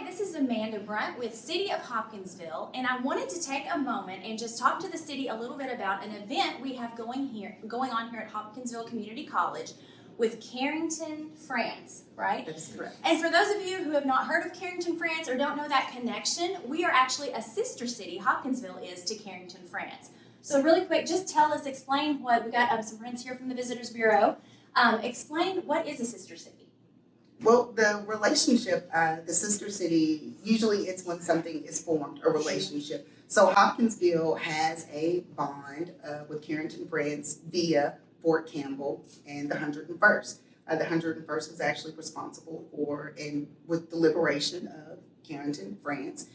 Hi, this is Amanda Brunt with City of Hopkinsville, and I wanted to take a moment and just talk to the city a little bit about an event we have going on here at Hopkinsville Community College with Carentan, France, right? That is correct. And for those of you who have not heard of Carentan, France, or don't know that connection, we are actually a sister city, Hopkinsville is, to Carentan, France. So really quick, just explain what, we got some friends here from the Visitors Bureau. Explain what is a sister city? Well, the relationship, the sister city, usually it's when something is formed, a relationship. So Hopkinsville has a bond with Carentan, France via Fort Campbell and the 101st. The 101st is actually responsible for and with the liberation of Carentan, France.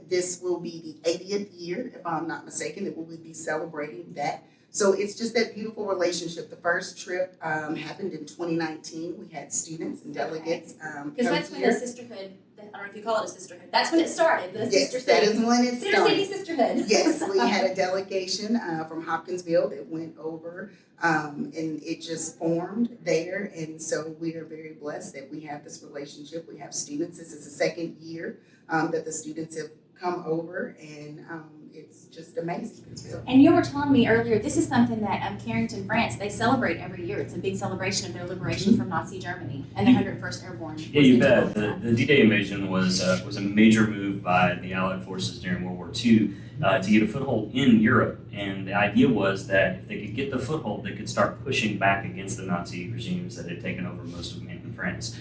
This will be the 80th year, if I'm not mistaken, that we will be celebrating that. So it's just that beautiful relationship. The first trip happened in 2019. We had students and delegates because that's when the sisterhood, I don't know if you call it a sisterhood, that's when it started, the sister city. That is when it started. City sisterhood. Yes, we had a delegation from Hopkinsville that went over and it just formed there. And so we are very blessed that we have this relationship. We have students. This is the second year that the students have come over, and it's just amazing. And you were telling me earlier, this is something that Carentan, France, they celebrate every year. It's a big celebration of their liberation from Nazi Germany and the 101st Airborne. Yeah, you bet. The D-Day invasion was a major move by the Allied forces during World War II to get a foothold in Europe. And the idea was that if they could get the foothold, they could start pushing back against the Nazi regimes that had taken over most of mainland France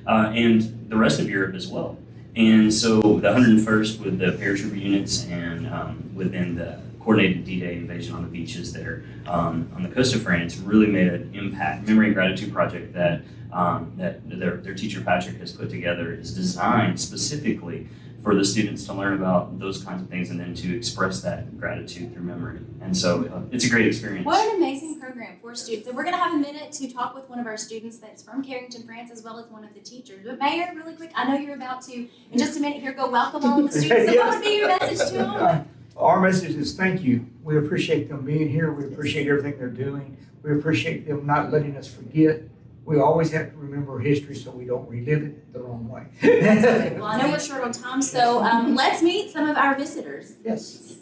and the rest of Europe as well. And so the 101st with the paratrooper units and within the coordinated D-Day invasion on the beaches there on the coast of France really made an impact. Memory and Gratitude project that their teacher Patrick has put together is designed specifically for the students to learn about those kinds of things and then to express that gratitude through memory. And so it's a great experience. What an amazing program for students. And we're going to have a minute to talk with one of our students that's from Carentan, France, as well as one of the teachers. But Mayor, really quick, I know you're about to, in just a minute here, go welcome all of the students. So what would be your message to them? Our message is thank you. We appreciate them being here. We appreciate everything they're doing. We appreciate them not letting us forget. We always have to remember history so we don't relive it the wrong way. Well, I know we're short on time, so let's meet some of our visitors. Yes.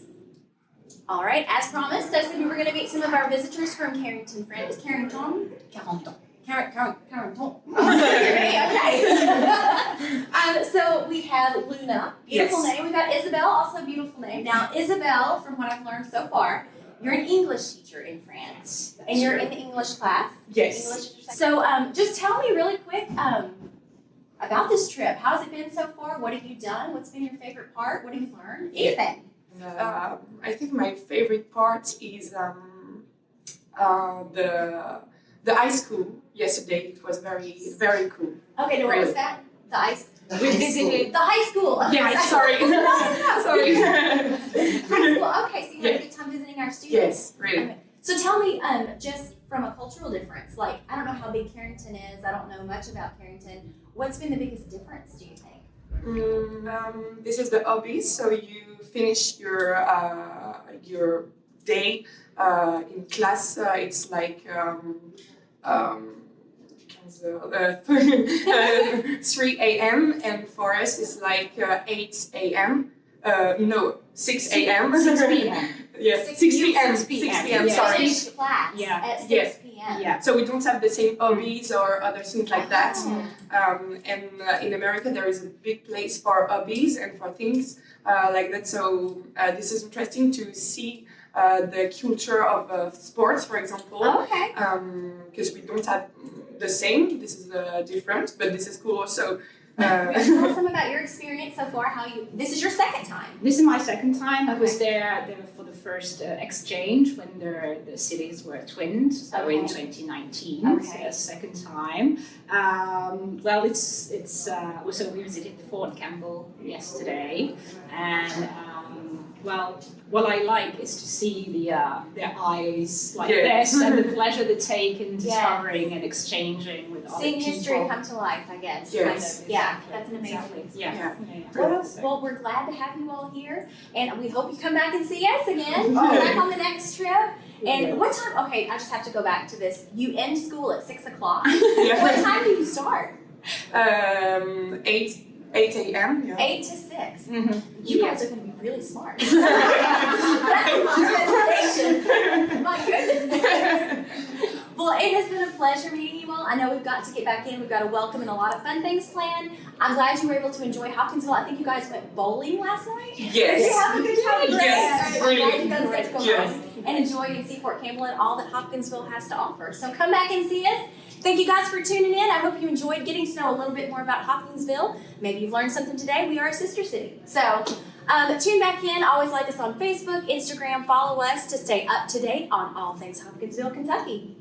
All right, as promised, I said we were going to meet some of our visitors from Carentan, France. Carentan? Carentan. Okay. So we have Luna, beautiful name. We've got Isabel, also a beautiful name. Now, Isabel, from what I've learned so far, you're an English teacher in France, and you're in the English class. Yes. English. So just tell me really quick about this trip. How's it been so far? What have you done? What's been your favorite part? What have you learned? Anything. I think my favorite part is the high school yesterday. It was very, very cool. Okay, now what was that? The ice. We visited the high school. Okay, Yeah, sorry. Sorry. High school. Okay, so you had a good time visiting our students. Yes, really. Okay. So tell me, just from a cultural difference, like I don't know how big Carentan is. I don't know much about Carentan. What's been the biggest difference, do you think? This is the hobbies. So you finish your day in class. It's like 3 a.m. and for us it's like 8 a.m. No, 6 a.m. 6 p.m. Yeah, 6 p.m. 6 p.m. Sorry. Finish class at 6 p.m. Yeah. So we don't have the same hobbies or other things like that. And in America there is a big place for hobbies and for things like that. So this is interesting to see the culture of sports, for example. Oh, okay. Because we don't have the same. This is different, but this is cool also. Tell us some about your experience so far. This is your second time. This is my second time. I Okay. was there for the first exchange when the cities were twinned, so in 2019. Okay. So second time. Well, so we visited Fort Campbell yesterday, and well, what I like is to see their eyes like this and the pleasure they take in discovering and exchanging with other Seeing people. history come to life, I guess. Yes. Kind of. Yeah, that's an amazing thing. Yeah. Well, we're glad to have you all here, and we hope you come back and see us again. Back on the next trip. And what time? Okay, I just have to go back to this. You end school at 6 o'clock. Yeah. What time do you start? 8 8 a.m. Yeah. 8 to 6. Mhm. You guys are going to be really smart. That's a lot of information. My goodness. Well, it has been a pleasure meeting you all. I know we've got to get back in. We've got a welcome and a lot of fun things planned. I'm glad you were able to enjoy Hopkinsville. I think you guys went bowling last night. Did you Yes. have a good time? Great. Yes, I'm glad you brilliant. guys got to go Yes. home and enjoy and see Fort Campbell and all that Hopkinsville has to offer. So come back and see us. Thank you guys for tuning in. I hope you enjoyed getting to know a little bit more about Hopkinsville. Maybe you've learned something today. We are a sister city. So tune back in. Always like us on Facebook, Instagram. Follow us to stay up to date on all things Hopkinsville, Kentucky.